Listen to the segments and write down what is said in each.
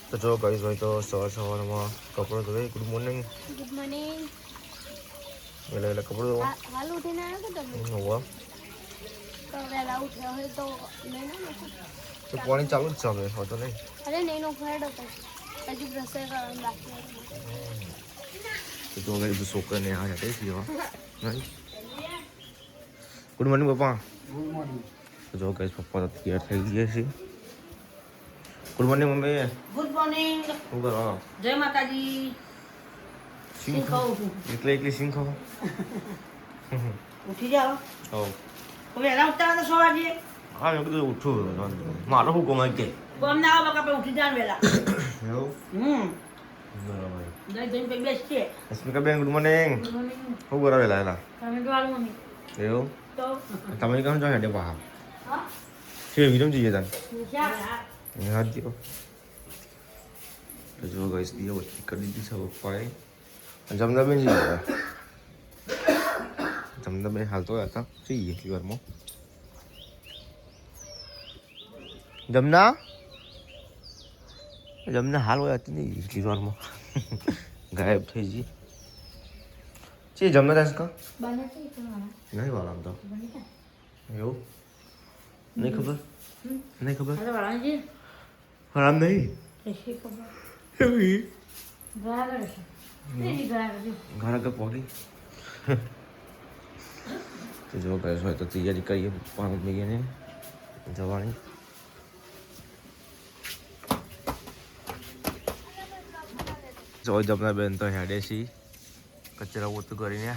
તો જો ગાઈસ હોય તો સવારમાં કપડો ધોવે. Good morning. Good morning. એટલે કપડો ધોવા હાલ ઉઠીને આવ્યો કે તમે? હોવા તો વહેલા ઉઠ્યા હોય તો નહીં ના નાખો. તો પાણી ચાલુ જ છે હવે હોતો નહીં. અરે નહીં નો ફેડો તો હજી રસોઈ કરવાનું બાકી તો ગાઈસ છોકરાને આ હટે છે હો નહીં. ગુડ મોર્નિંગ પપ્પા. Good morning. તો જો ગાઈસ પપ્પા તો તૈયાર થઈ ગયા છે. Good morning mummy. Good morning. શું કરો? જય માતાજી. સિંગ ખાઓ. એકલી સિંગ ખાઓ. ઉઠી જાઓ. હો તો વહેલા ઉઠતા હતા 6 વાગે. હા મેં કીધું ઉઠું મારો શું કોમ કે કોમ ના આવો બકા ઉઠી જાવ વહેલા. એવું બરાબર. જય જય પે બેસ છે. અસ્મિકા બેન ગુડ મોર્નિંગ. શું કરો વેલા વેલા? તમે તો આલો મમ્મી. એવું તો તમે કેમ છો હેડે બહાર હા છે વિરમ જઈએ તને શા એ હાથ દીઓ. તો જો ગાઈસ દીઓ વચ્ચે કરી દીધી છે પપ્પાએ. જમના બેન જઈએ. જમના બેન હાલ તો હતા જઈએ એટલી વારમાં. જમના જમના હાલ હોય હતી નહીં એટલી વારમાં ગાયબ થઈ ગઈ. છે જમના દાસ કા બને છે તમારા નહીં વાળા આમ તો બને છે એવું નહીં ખબર નહીં ખબર અરે વાળા જી આરામ નહીં કેસી ખબર એવી બરાબર છે નહીં બરાબર છે ઘર આગળ પહોંચી. તો જો ગયો હોય તો તૈયારી કરીએ પપ્પા મમ્મીને જવાની. જો જમના બેન તો હેડે છે કચરા પોતું કરીને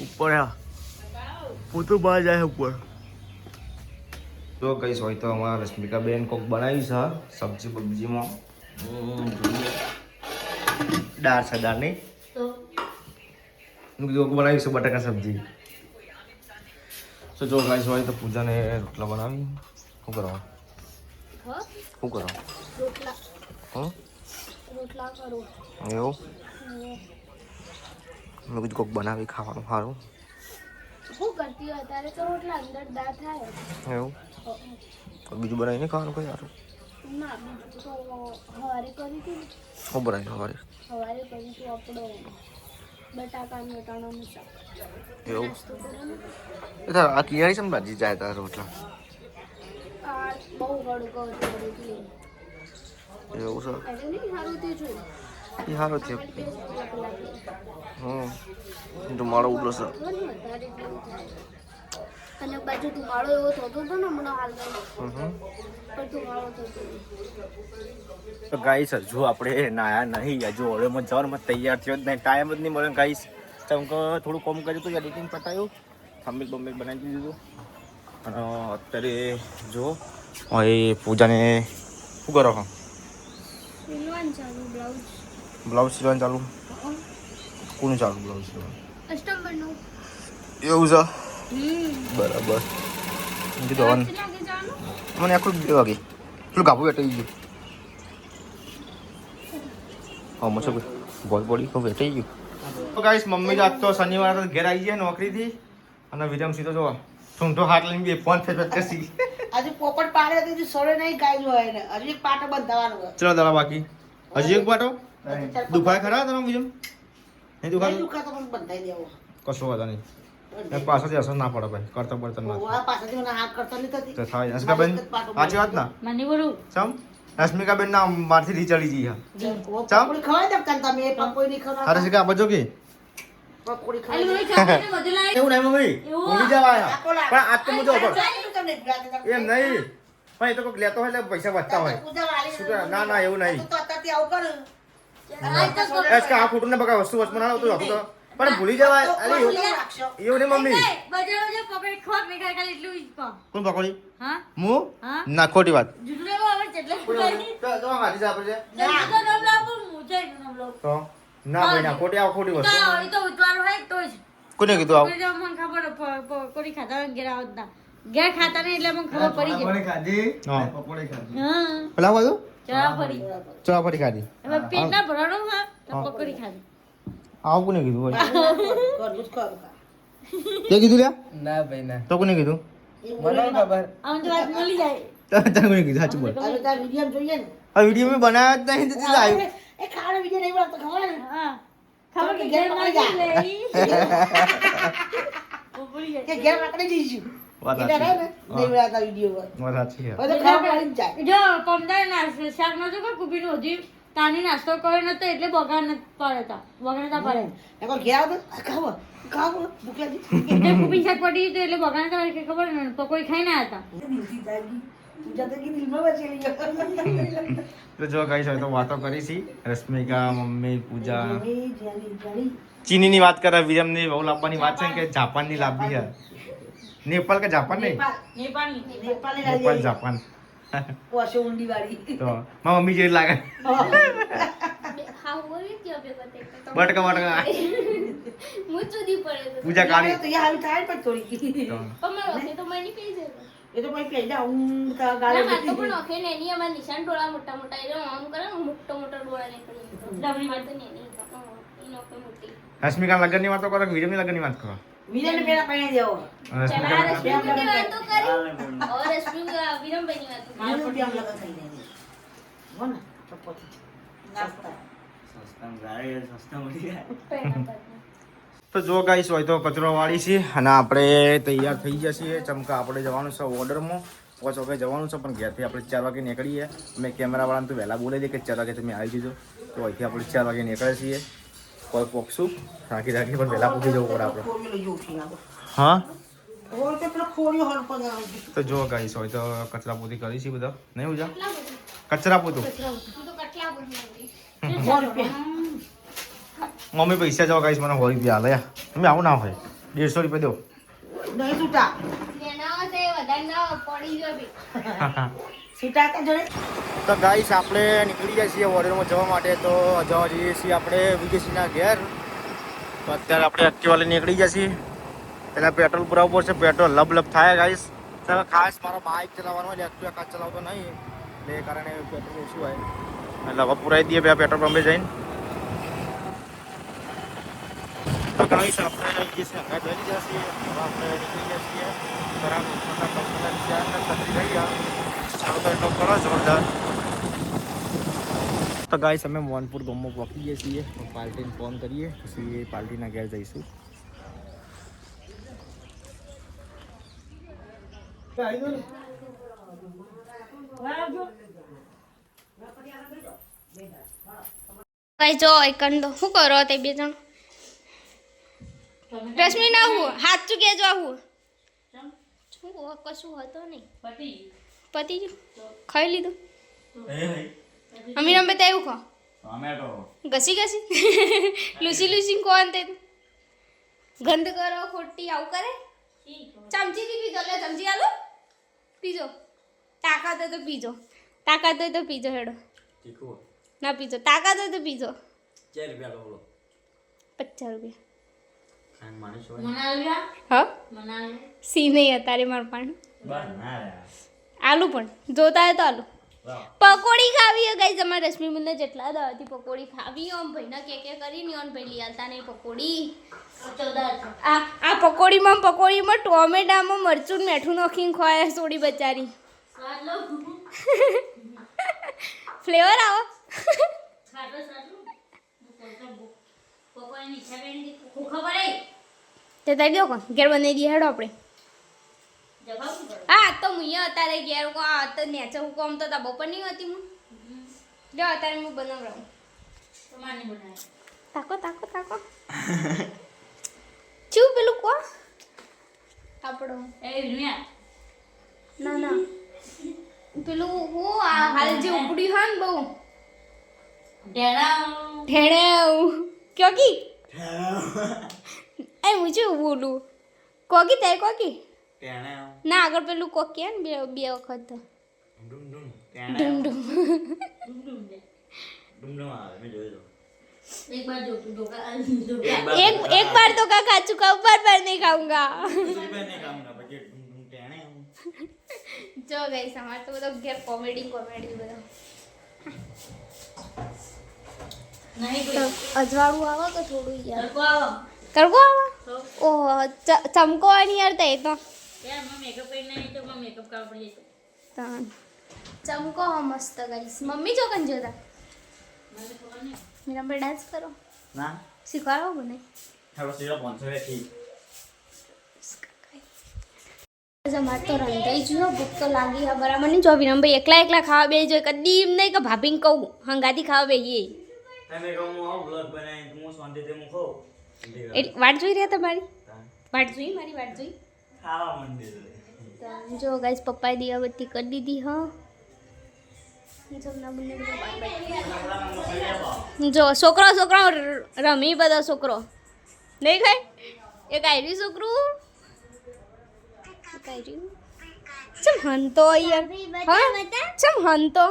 ઉપર પોતું બહાર જાય ઉપર. જો કઈશ હોય તો અમારા રશ્મિકા બેન કોક બનાવી છે સબ્જી બબ્જીમાં દાળ છે દાળ નહીં તો કોક બનાવી છે બટાકા સબ્જી. તો જો ગાઈસ હોય તો પૂજાને રોટલા બનાવી શું કરવા હા શું કરવા રોટલા હં રોટલા કરો. એવું મેં કીધું કોક બનાવી ખાવાનું સારું. શું કરતી હોય ત્યારે તો રોટલા અંદર દાળ થાય. એવું બીજું બનાવીને ખાવાનું કઈ સારું. ના બીજું તો સવારે કરી હતી શું બનાવી સવારે સવારે કરી હતી આપણો બટાકા વટાણાનું શાક. એવું નાસ્તો કર્યો ને આ કિયારી છે ને ભાજી જાય તારા રોટલા આ બહુ હળકો હતો એટલે એવું છે એટલે નહીં સારું તે જોયું એ સારું છે. 8 ધુમાડો ઉડો છે. અને બાજુ ધુમાડો એવો થતો હતો ને હમણાં હાલ પણ ધુમાડો થતો તો ગાઈસ હજુ આપણે નાયા નહીં હજુ ઓળેમાં જવામાં તૈયાર થયો જ નહીં ટાઈમ જ નહીં મળે ગાઈસ. કેમ કે થોડું કોમ કર્યું હતું એડિટિંગ પતાવ્યું થંબનેલ બમ્બેલ બનાવી દીધું અને અત્યારે જો એ પૂજાને શું કરો છો સીલવાનું ચાલુ બ્લાઉઝ બ્લાઉઝ સીવવાનું ચાલુ કોનું ચાલુ બ્લાઉઝ સીવવાનું કસ્ટમરનું એવું છે કેટલા બરાબર કીધું વાગે જવાનું મને આખું 2 વાગે પેલું ગાભું વેટાઈ ગયું હા મચ્છર બોલ પડી ખૂબ વેટાઈ ગયું. તો ગાઈસ મમ્મી આજ તો શનિવાર ઘેર આવી ગયા નોકરીથી અને વિરમ સીધો જો સૂંઠો હાથ લઈને બે ફોન ફેર કરશી. આજે પોપટ પાડે હતી સોળે નહીં ગાય હોય ને હજી એક પાટો બંધાવાનો હોય ચલો દાડા બાકી હજી એક બાટો દુખાય ખરા તને વિરમ નહીં દુખાતું દુખાતો પણ બંધાઈ દેવો કશો વાંધો નહીં પાછળથી અસર ના પડે ભાઈ કરતા પડતા ના આ પાછળથી મને હાથ કરતા નહીં થતી તો થાય અસ્મિકાબેન સાચી વાત ના મને બોલું સમ અસ્મિકાબેન ના મારથી રીચડી જી હા પકોડી ખવાય દે કાન તમે પકોડી નહીં ખવડાવતા અરે શીખા બજો કે પકોડી ખવાય એવું નહીં મમ્મી ભૂલી જવાય પણ આજ તો મુજો પણ તમને એમ નહીં પણ એ તો કોઈક લેતો હોય એટલે પૈસા વધતા હોય શું કરે? ના ના એવું નહીં તો અત્યારથી આવું કર એસ કે આ ખોટું ને બકા વસ્તુ વચમાં ના આવતું હતું તો પણ ભૂલી જવાય અરે એવું એવું નહીં મમ્મી કોણ પકોડી હું ના ખોટી વાત તો હાથી સાપર છે તો ના ભાઈ ના ખોટી આ ખોટી વસ્તુ કોને કીધું આવું ઘેર ખાતા નહીં એટલે મને ખબર પડી હા પકોડી ખાધી હા પેલા બાજુ ચા પડી ચોપાટી ખાધી હવે પેટ ના ભરવાનું હા તો પકોડી ખાધી આવું કોને કીધું ભાઈ ઘરનું જ ખરું તે કીધું લ્યા ના ભાઈ ના તો કોને કીધું મને ખબર આમ તો વાત મળી જાય તને કોઈ કીધું સાચું બોલ હવે તાર વિડીયો જોઈએ ને આ વિડીયો મેં બનાવ્યો જ નહીં તો આવ્યું એ ખાવાનો વિડીયો નહીં બનાવતો ખબર ને હા ખબર કે ઘેર પકડી જા કે ઘેર પકડી જઈશું વાત એટલે રહે ને નહીં બનાવતા વિડીયો વાત સાચી છે હવે તો ખબર પડી જ જાય જો પમદાર નાસ્તો શાક નતો કે કુબીનું હજી તાની નાસ્તો કર્યો નતો એટલે બગાડ ન પડતા બગાડ નતા પડે એકવાર ઘેર આવતો ખાવો ખાવો ભૂખ લાગી એટલે કુબી શાક પડી ગયું એટલે બગાડ નતા પડે કે ખબર ને પકોડી ખાઈને આવ્યા હતા દિલથી જાગી પૂજા તો કે દિલમાં બચેલી ગયો તો જો ગાઈસ હવે તો વાતો કરી છી રશ્મિકા મમ્મી પૂજા જાણી ચીનીની વાત કરે વિરમની બહુ લાવવાની વાત છે કે જાપાનની લાવવી છે નેપાળ કે જાપાન નહીં નેપાળની નેપાળી નેપાળ રાજી જાપાન પોસો ઊંડી વાળી તો મારી મમ્મી જેવી લાગે હા બોલી ક્યાં બે બતે બટકા બટકા હું ચૂદી પડે તો પૂજા કાઢી તો યાર આવી થાય પણ થોડી તો પણ મારો ઓકે તો મને પી જાય એ તો પછી પહેલા હું તો ના ગાળે માર તો પણ ઓકે ને એની અમાર નિશાન ડોળા મોટા મોટા એટલે આમ કરે ને મોટો મોટો ડોળા નીકળી ડબલી મારતે ને એની એનો ઓકે મોટી રશ્મિકા લગ્નની વાતો કરો કે વિરમની લગ્નની વાત કરો વિજયને પેલા પહેલા દેવો ચલા રશ્મિકા રશ્મિની વાત તો કરી ઓર રશ્મિ વિરમભાઈની વાત તો કરી. મારું બી આમ લગન થઈ જાય હો ને તો પછી નાસ્તા તો જો ગાઈસ હોય તો કચરો વાળી છે અને આપણે તૈયાર થઈ ગયા છીએ ચમકા આપણે જવાનું છે ઓર્ડરમાં 5 વાગે જવાનું છે પણ ઘેરથી આપણે 4 વાગે નીકળીએ મેં કેમેરાવાળાને તો વહેલા બોલી દે કે 4 વાગે તમે આવી જજો તો અહીંથી આપણે 4 વાગે નીકળીએ છીએ કોઈ પોકશું રાખી પણ વહેલા પૂછી જવું પડે આપણે ખોરી લઈ જવું છે હા ઓર તે પેલા ખોરી હળ પર આવી તો જો ગાઈસ હોય તો કચરા પોતી કરી છે બધા નહીં ઉજા કેટલા બધું? કચરા પોતું હું તો કેટલા બધું નથી. 100 રૂપિયા મમ્મી પૈસા જાઓ ગાઈસ મને 100 રૂપિયા હાલે તમે આવું ના હોય 150 રૂપિયા દો નહીં છૂટા એના તે વધારે ના પડી ગયો બી છૂટા કે જોડે તો ગાઈસ આપણે નીકળી જાય છીએ ઓર્ડરમાં જવા માટે તો જવા જઈએ છીએ આપણે વિજયસિંહના ઘેર તો અત્યારે આપણે એક્ટિવા લઈને નીકળી ગયા છીએ પહેલાં પેટ્રોલ પુરાવવું પડશે પેટ્રોલ લબ થાય ગાઈસ તો ખાસ મારો બાઇક ચલાવવાનો હોય એક્ટિવા ખાસ ચલાવતો નહીં એટલે એ કારણે પેટ્રોલ ઓછું હોય એટલે હવે પુરાવી દઈએ પહેલાં પેટ્રોલ પંપે જઈને તો ગાઈસ આપણે વિજયસિંહ ઘાટ વહી ગયા છીએ હવે આપણે નીકળી ગયા છીએ બરાબર છત્રી થઈ ગયા ચાલો તો એટલો કરો જોરદાર તો ગાઈસ અમે મોહનપુર ગામમાં પહોંચી ગયા છીએ પાર્ટીને ફોન કરીએ પછી પાર્ટીના ઘેર જઈશું ભાઈ જો એકંદો શું કરો તે બે જણ રશ્મિ ના હું હાથ ચૂકે જો હું શું કશું હતો નહીં પતિ ગયું ખાઈ લીધું અમીરમ બેટા એવું ખો ઘસી લૂસી કોણ તે ગંધ કરો ખોટી આવું કરે ચમચીથી પીજો લે ચમચી આલો પીજો તાકાત હોય તો પીજો હેડો ના પીજો તાકાત હોય તો પીજો 50 રૂપિયા હા સી નહીં અત્યારે મારું પાણી આલુ પણ જોતા હોય તો આલુ પકોડી ખાવી હોય ગાઈસ અમારે રશ્મિ મને જેટલા દાવાથી પકોડી ખાવી હોય આમ ભાઈના કે કરીને ઓન ભાઈ લઈ આવતા નહીં પકોડી આ પકોડીમાં ટોમેટામાં મરચું મેઠું નાખીને ખવાય સોડી બચારી ફ્લેવર આવો તે તારી દો કોણ ઘેર બનાવી દઈએ હેડો આપણે હા તો હું અત્યારે ઘેર આ તો નેચર હું કોમ તો તા બપોર નહીં હતી હું જો અત્યારે હું બનાવડાવું તાકો ચું પેલું કો આપણો ના પેલું હું આ હાલ જે ઉપડ્યું હા ને બહુ ઠેણે કયો કી એ મુજે બોલું કોકી તે કોકી ના આગળ પેલું કોકી હે ને બે વખત ડુમ एक बार तो का खा चुका हूँ बार नहीं खाऊंगा जो गई समाज तो मतलब घर कॉमेडी બધા તો અજવાળું આવો તો થોડું યાર તડકો આવો ઓહો ચમકો આની યાર તે તો મેકઅપ કરીને તો મેકઅપ કરવા પડી જશે ચમકો હો મસ્ત ગાઈસ મમ્મી જો કન જોતા મેરા પર ડાન્સ કરો ના શીખવાડો મને હેલો સીધા 500 વેઠી અમારે તો રંધાઈ ગયો ભૂખ તો લાગી હા બરાબર નહીં જો વિરમભાઈ એકલા એકલા ખાવા બે જો કદી એમ નહીં કે ભાભીને કહું હંગાથી ખાવા બેહીએ તમે કહું હું આવું બ્લોગ બનાવીને હું શાંતિથી હું ખાઉં એટલે વાટ જોઈ રહ્યા તમારી વાટ જોઈ મારી વાટ જોઈ ખાવા મંદિર તો જો ગાઈસ પપ્પાએ દીવાબત્તી કરી દીધી હા જમના બંને જો છોકરો છોકરો રમી બધો છોકરો નહીં ખાય એક આયરી છોકરું એક આયરી ચમ હંતો યાર હા ચમ હંતો